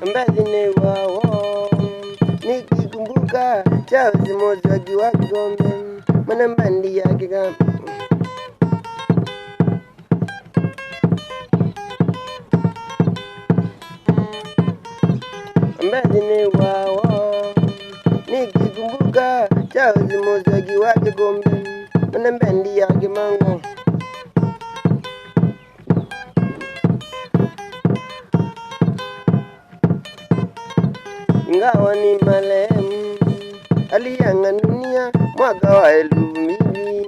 Mbazine wao nikikumbuka chazi moja kiwa Kigombe mwana mbandi ya Kigamba. Mbazine wao nikikumbuka chazi moja kiwa Kigombe mwana mbandi ya Kimango. Ingawa ni marehemu aliaga dunia mwaka wa 2000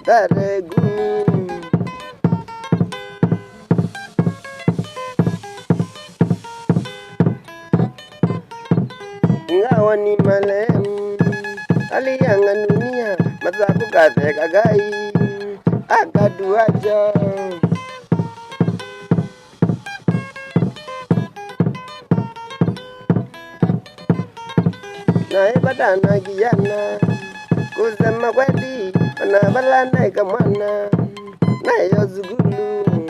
tarehe 10. Ingawa ni marehemu aliaga dunia Mathabu Gatheka Gai akaduacha. Na ibadana kijana kusema kweli wanabalana ikamwana nayo zugulu.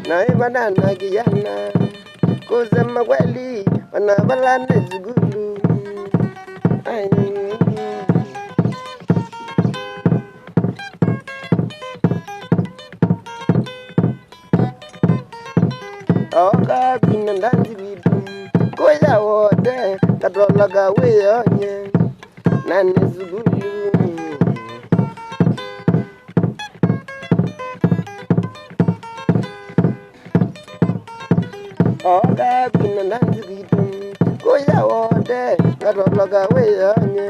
Na ibadana kijana kusema kweli wanabalana zugulu. Ay, oka binandanzi bidu koya wote katolaga weyonye nane zugulu. Oka binandanzi bidu koya wote katolaga weyonye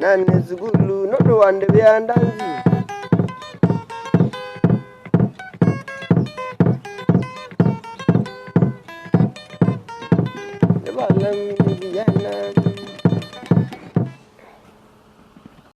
nane zugulu. Nodo wande byandanzi Balam vijana